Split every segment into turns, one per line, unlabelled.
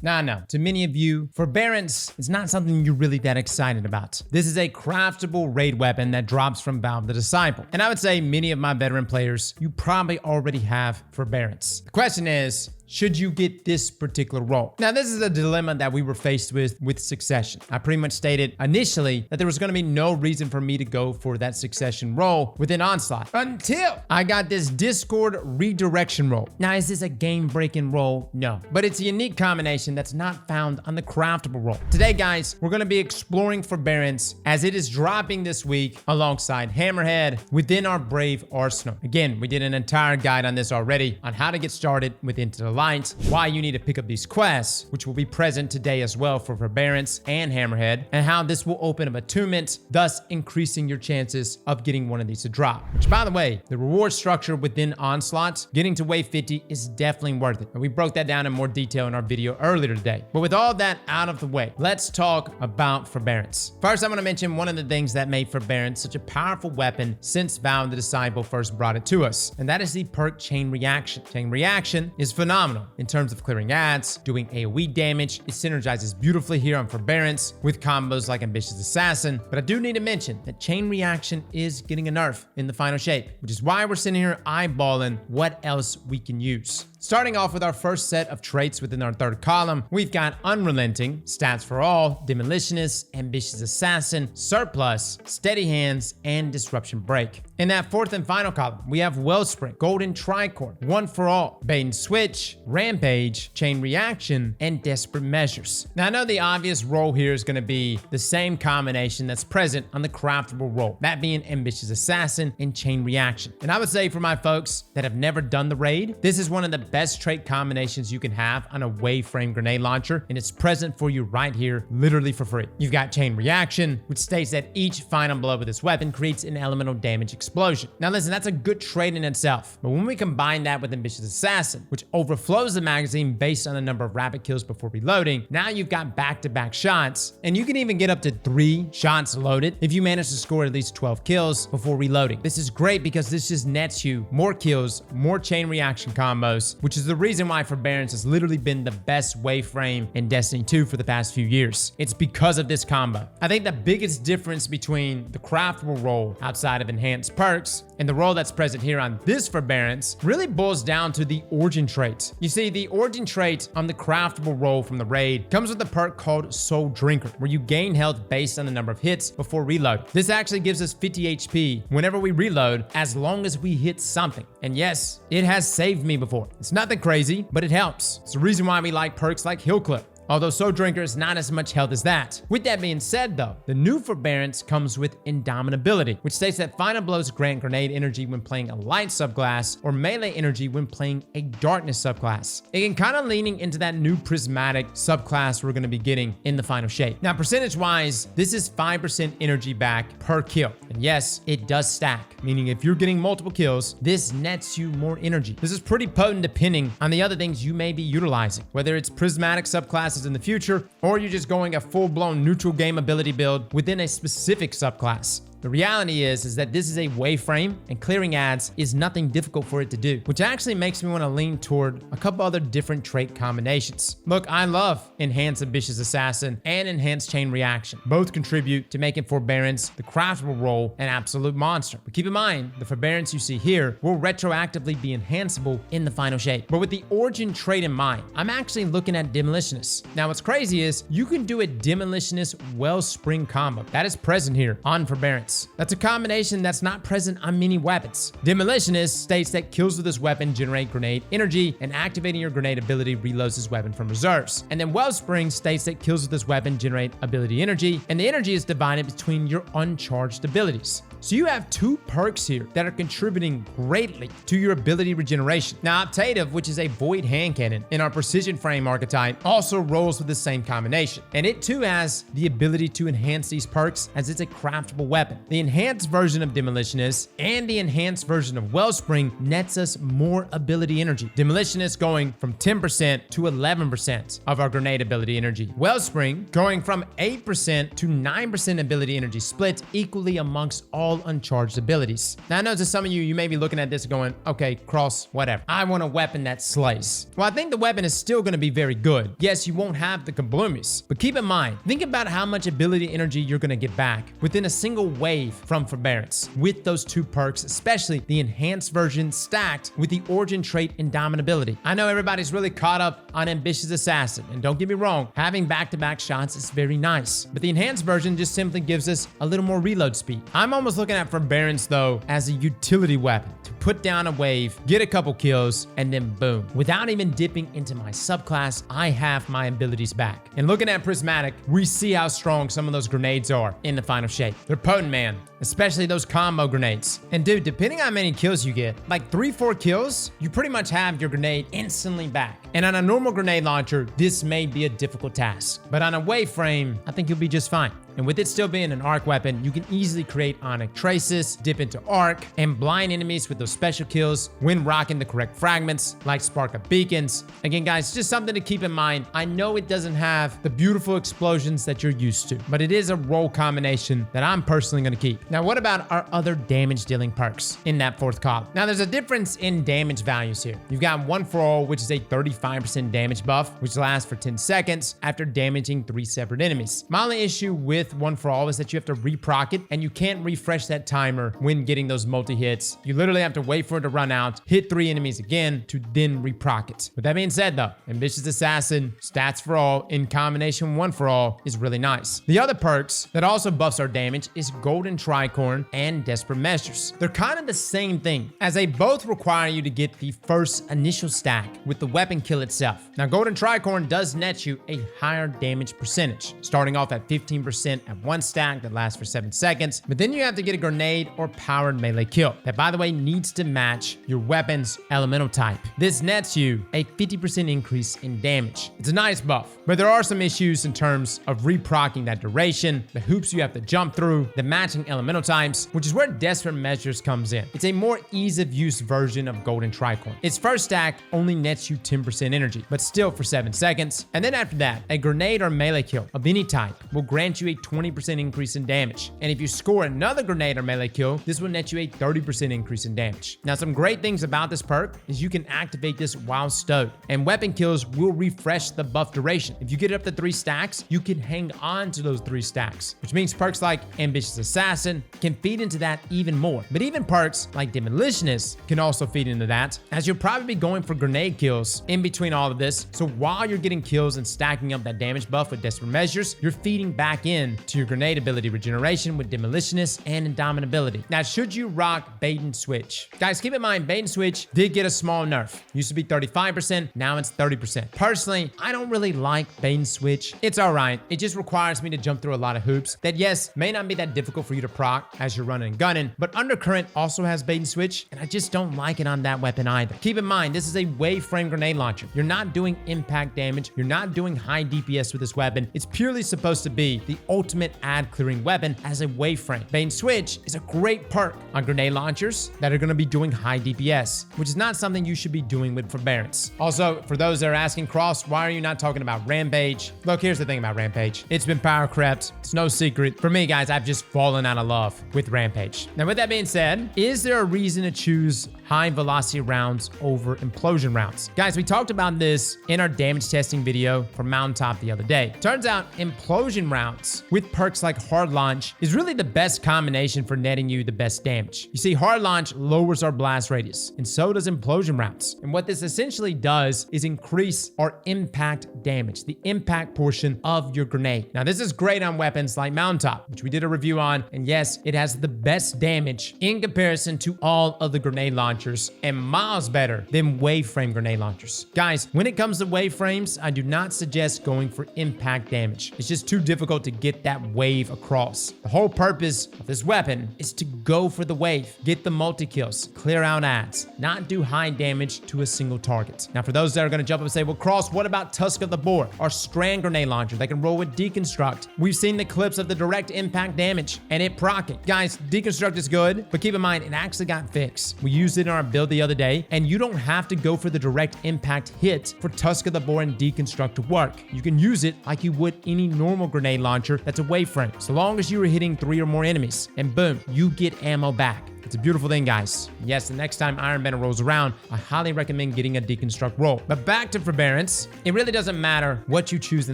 Now I know, to many of you, Forbearance is not something you're really that excited about. This is a craftable raid weapon that drops from Valve the Disciple. And I would say many of my veteran players, you probably already have Forbearance. The question is, should you get this particular role? Now, this is a dilemma that we were faced with Succession. I pretty much stated initially that there was going to be no reason for me to go for that Succession role within Onslaught until I got this Discord redirection role. Now, is this a game-breaking role? No, but it's a unique combination that's not found on the craftable role. Today, guys, we're going to be exploring Forbearance as it is dropping this week alongside Hammerhead within our Brave arsenal. Again, we did an entire guide on this already on how to get started with Into the Light, why you need to pick up these quests, which will be present today as well for Forbearance and Hammerhead, and how this will open up attunement, thus increasing your chances of getting one of these to drop. Which, by the way, the reward structure within Onslaught, getting to wave 50 is definitely worth it. And we broke that down in more detail in our video earlier today. But with all that out of the way, let's talk about Forbearance. First, I'm going to mention one of the things that made Forbearance such a powerful weapon since Valve the Disciple first brought it to us, and that is the perk Chain Reaction. Chain Reaction is phenomenal in terms of clearing ads, doing AoE damage. It synergizes beautifully here on Forbearance with combos like Ambitious Assassin. But I do need to mention that Chain Reaction is getting a nerf in the final shape, which is why we're sitting here eyeballing what else we can use. Starting off with our first set of traits within our third column, we've got Unrelenting, Stats for All, Demolitionist, Ambitious Assassin, Surplus, Steady Hands, and Disruption Break. In that fourth and final column, we have Wellspring, Golden Tricorn, One for All, Bait and Switch, Rampage, Chain Reaction, and Desperate Measures. Now, I know the obvious role here is going to be the same combination that's present on the craftable role, that being Ambitious Assassin and Chain Reaction. And I would say for my folks that have never done the raid, this is one of the best trait combinations you can have on a wave frame grenade launcher, and it's present for you right here, literally for free. You've got Chain Reaction, which states that each final blow with this weapon creates an elemental damage explosion. Now listen, that's a good trait in itself, but when we combine that with Ambitious Assassin, which overflows the magazine based on the number of rapid kills before reloading, now you've got back-to-back shots, and you can even get up to 3 shots loaded if you manage to score at least 12 kills before reloading. This is great because this just nets you more kills, more Chain Reaction combos, which is the reason why Forbearance has literally been the best wave frame in Destiny 2 for the past few years. It's because of this combo. I think the biggest difference between the craftable role outside of enhanced perks and the role that's present here on this Forbearance really boils down to the origin trait. You see, the origin trait on the craftable role from the raid comes with a perk called Soul Drinker, where you gain health based on the number of hits before reload. This actually gives us 50 HP whenever we reload, as long as we hit something. And yes, it has saved me before. It's nothing crazy, but it helps. It's the reason why we like perks like Hill Clip. Although Soul Drinker is not as much health as that. With that being said though, the new Forbearance comes with Indomitability, which states that final blows grant grenade energy when playing a light subclass or melee energy when playing a darkness subclass. Again, kind of leaning into that new prismatic subclass we're going to be getting in the final shape. Now, percentage wise, this is 5% energy back per kill. And yes, it does stack, meaning if you're getting multiple kills, this nets you more energy. This is pretty potent depending on the other things you may be utilizing, whether it's prismatic subclasses in the future, or you're just going a full-blown neutral game ability build within a specific subclass. The reality is that this is a wave frame, and clearing ads is nothing difficult for it to do, which actually makes me want to lean toward a couple other different trait combinations. Look, I love Enhanced Ambitious Assassin and Enhanced Chain Reaction. Both contribute to making Forbearance, the craftable role, an absolute monster. But keep in mind, the Forbearance you see here will retroactively be enhanceable in the final shape. But with the origin trait in mind, I'm actually looking at Demolitionist. Now, what's crazy is you can do a Demolitionist Wellspring combo. That is present here on Forbearance. That's a combination that's not present on many weapons. Demolitionist states that kills with this weapon generate grenade energy, and activating your grenade ability reloads this weapon from reserves. And then Wellspring states that kills with this weapon generate ability energy, and the energy is divided between your uncharged abilities. So you have 2 perks here that are contributing greatly to your ability regeneration. Now, Optative, which is a void hand cannon in our precision frame archetype, also rolls with the same combination. And it too has the ability to enhance these perks as it's a craftable weapon. weapon. The enhanced version of Demolitionist and the enhanced version of Wellspring nets us more ability energy. Demolitionist going from 10% to 11% of our grenade ability energy. Wellspring going from 8% to 9% ability energy, split equally amongst all uncharged abilities. Now I know to some of you may be looking at this going, okay, Cross, whatever. I want a weapon that slays. Well, I think the weapon is still going to be very good. Yes, you won't have the kabloomies, but keep in mind, think about how much ability energy you're going to get back within a single wave from Forbearance with those two perks, especially the enhanced version stacked with the origin trait Indomitability. I know everybody's really caught up on Ambitious Assassin, and don't get me wrong, having back-to-back shots is very nice, but the enhanced version just simply gives us a little more reload speed. I'm almost looking at Forbearance though as a utility weapon to put down a wave, get a couple kills, and then boom. Without even dipping into my subclass, I have my abilities back. And looking at Prismatic, we see how strong some of those grenades are in the final shape. They're potent, man, especially those combo grenades. And dude, depending on how many kills you get, like 3-4 kills, you pretty much have your grenade instantly back. And on a normal grenade launcher, this may be a difficult task, but on a wave frame, I think you'll be just fine. And with it still being an arc weapon, you can easily create onic traces, dip into arc, and blind enemies with those special kills when rocking the correct fragments, like spark up beacons. Again, guys, just something to keep in mind. I know it doesn't have the beautiful explosions that you're used to, but it is a role combination that I'm personally going to keep. Now, what about our other damage dealing perks in that fourth column? Now, there's a difference in damage values here. You've got One for All, which is a 35% damage buff, which lasts for 10 seconds after damaging 3 separate enemies. My only issue with One for All is that you have to reproc it, and you can't refresh that timer when getting those multi-hits. You literally have to wait for it to run out, hit 3 enemies again to then reproc it. With that being said though, Ambitious Assassin, Stats for All, in combination with One for All is really nice. The other perks that also buffs our damage is Golden Tricorn and Desperate Measures. They're kind of the same thing, as they both require you to get the first initial stack with the weapon kill itself. Now, Golden Tricorn does net you a higher damage percentage, starting off at 15% at one stack that lasts for 7 seconds, but then you have to get a grenade or powered melee kill that, by the way, needs to match your weapon's elemental type. This nets you a 50% increase in damage. It's a nice buff, but there are some issues in terms of reproccing that duration, the hoops you have to jump through, the matching elemental types, which is where Desperate Measures comes in. It's a more ease of use version of Golden Tricorn. Its first stack only nets you 10% energy, but still for 7 seconds. And then after that, a grenade or melee kill of any type will grant you a 20% increase in damage. And if you score another grenade or melee kill, this will net you a 30% increase in damage. Now, some great things about this perk is you can activate this while stowed, and weapon kills will refresh the buff duration. If you get it up to 3 stacks, you can hang on to those 3 stacks, which means perks like Ambitious Assassin can feed into that even more. But even perks like Demolitionist can also feed into that, as you'll probably be going for grenade kills in between all of this. So while you're getting kills and stacking up that damage buff with Desperate Measures, you're feeding back in to your grenade ability regeneration with Demolitionist and Indomitability. Now, should you rock bait and switch? Guys, keep in mind, bait and switch did get a small nerf. Used to be 35%, now it's 30%. Personally, I don't really like bait and switch. It's all right. It just requires me to jump through a lot of hoops that, yes, may not be that difficult for you to proc as you're running and gunning, but Undercurrent also has bait and switch, and I just don't like it on that weapon either. Keep in mind, this is a wave frame grenade launcher. You're not doing impact damage. You're not doing high DPS with this weapon. It's purely supposed to be the ultimate ad clearing weapon as a wave frame. Bait and switch is a great perk on grenade launchers that are going to be doing high DPS, which is not something you should be doing with Forbearance. Also, for those that are asking, Cross, why are you not talking about Rampage? Look, here's the thing about Rampage. It's been power crept. It's no secret. For me, guys, I've just fallen out of love with Rampage. Now, with that being said, is there a reason to choose high velocity rounds over implosion rounds? Guys, we talked about this in our damage testing video for Mountaintop the other day. Turns out implosion rounds with perks like hard launch is really the best combination for netting you the best damage. You see, hard launch lowers our blast radius, and so does implosion rounds. And what this essentially does is increase our impact damage, the impact portion of your grenade. Now, this is great on weapons like Mountaintop, which we did a review on, and yes, it has the best damage in comparison to all of the grenade launchers, and miles better than wave frame grenade launchers. Guys, when it comes to wave frames, I do not suggest going for impact damage. It's just too difficult to get that wave across. The whole purpose of this weapon is to go for the wave, get the multi-kills, clear out ads, not do high damage to a single target. Now, for those that are going to jump up and say, well, Cross, what about Tusk of the Boar, our strand grenade launcher that can roll with Deconstruct? We've seen the clips of the direct impact damage, and it rocking. Guys, Deconstruct is good, but keep in mind, it actually got fixed. We used it in our build the other day, and you don't have to go for the direct impact hit for Tusk of the Boar and Deconstruct to work. You can use it like you would any normal grenade launcher that's a waveframe, so long as you are hitting 3 or more enemies, and boom, you get ammo back. It's a beautiful thing, guys. Yes, the next time Iron Banner rolls around, I highly recommend getting a Deconstruct roll. But back to Forbearance, it really doesn't matter what you choose in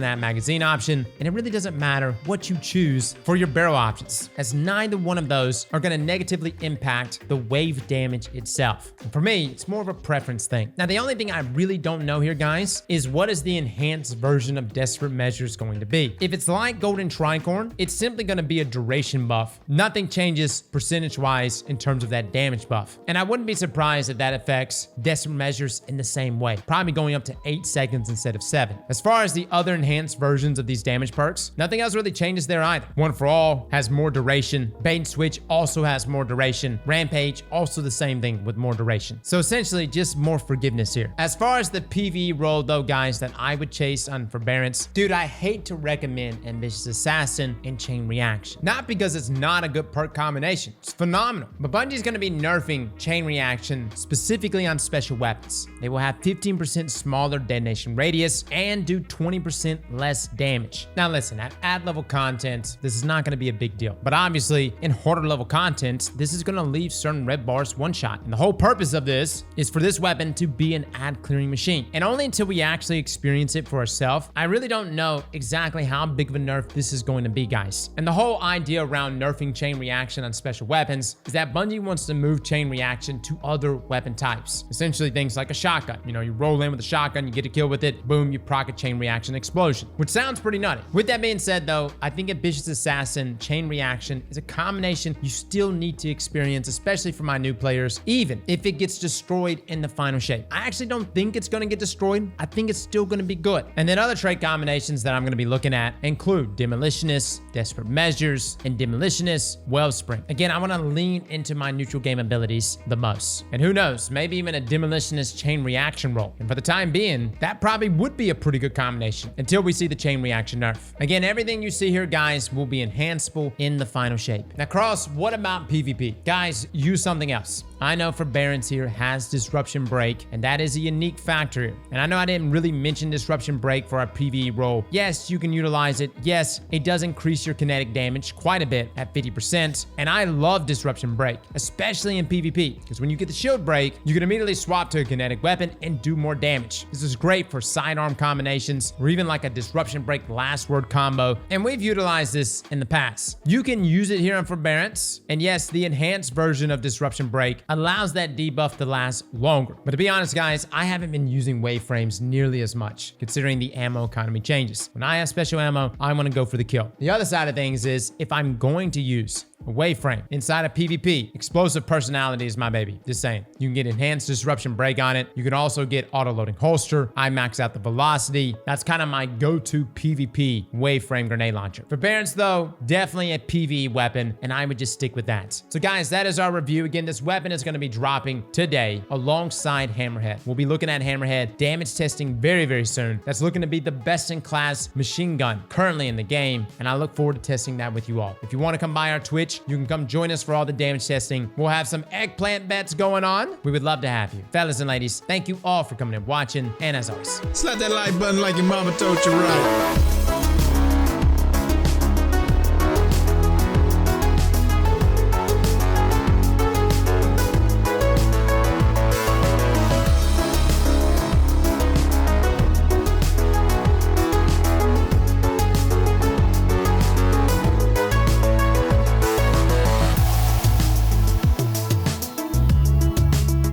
that magazine option, and it really doesn't matter what you choose for your barrel options, as neither one of those are going to negatively impact the wave damage itself. And for me, it's more of a preference thing. Now, the only thing I really don't know here, guys, is what is the enhanced version of Desperate Measures going to be? If it's like Golden Tricorn, it's simply going to be a duration buff. Nothing changes percentage-wise in terms of that damage buff. And I wouldn't be surprised if that affects Desperate Measures in the same way, probably going up to 8 seconds instead of 7. As far as the other enhanced versions of these damage perks, nothing else really changes there either. One for All has more duration. Bait and Switch also has more duration. Rampage, also the same thing with more duration. So essentially just more forgiveness here. As far as the PvE role though, guys, that I would chase on Forbearance, dude, I hate to recommend Ambitious Assassin and Chain Reaction. Not because it's not a good perk combination. It's phenomenal. But Bungie's going to be nerfing Chain Reaction specifically on special weapons. They will have 15% smaller detonation radius and do 20% less damage. Now listen, at ad level content, this is not going to be a big deal. But obviously, in hoarder level content, this is going to leave certain red bars one shot. And the whole purpose of this is for this weapon to be an ad clearing machine. And only until we actually experience it for ourselves, I really don't know exactly how big of a nerf this is going to be, guys. And the whole idea around nerfing Chain Reaction on special weapons is that Bungie wants to move Chain Reaction to other weapon types. Essentially things like a shotgun. You know, you roll in with a shotgun, you get a kill with it, boom, you proc a Chain Reaction explosion, which sounds pretty nutty. With that being said though, I think Ambitious Assassin Chain Reaction is a combination you still need to experience, especially for my new players, even if it gets destroyed in the final shape. I actually don't think it's going to get destroyed. I think it's still going to be good. And then other trait combinations that I'm going to be looking at include Demolitionist, Desperate Measures, and Demolitionist Wellspring. Again, I want to lean into my neutral game abilities the most. And who knows, maybe even a Demolitionist Chain Reaction roll. And for the time being, that probably would be a pretty good combination until we see the Chain Reaction nerf. Again, everything you see here, guys, will be enhanceable in the final shape. Now, Cross, what about PvP? Guys, use something else. I know Forbearance here has Disruption Break, and that is a unique factor here. And I know I didn't really mention Disruption Break for our PvE role. Yes, you can utilize it. Yes, it does increase your kinetic damage quite a bit at 50%. And I love Disruption Break, especially in PvP, because when you get the shield break, you can immediately swap to a kinetic weapon and do more damage. This is great for sidearm combinations, or even like a Disruption Break last word combo. And we've utilized this in the past. You can use it here on Forbearance. And yes, the enhanced version of Disruption Break allows that debuff to last longer. But to be honest, guys, I haven't been using wave frames nearly as much, considering the ammo economy changes. When I have special ammo, I want to go for the kill. The other side of things is, if I'm going to use a wave frame inside of PvP, Explosive Personality is my baby. Just saying. You can get enhanced Disruption Break on it. You can also get auto-loading holster. I max out the velocity. That's kind of my go-to PvP wave frame grenade launcher. Forbearance though, definitely a PvE weapon, and I would just stick with that. So guys, that is our review. Again, this weapon is going to be dropping today alongside Hammerhead. We'll be looking at Hammerhead damage testing very, very soon. That's looking to be the best-in-class machine gun currently in the game, and I look forward to testing that with you all. If you want to come by our Twitch, you can come join us for all the damage testing. We'll have some eggplant bets going on. We would love to have you. Fellas and ladies, thank you all for coming and watching. And as always,
slap that like button like your mama told you right.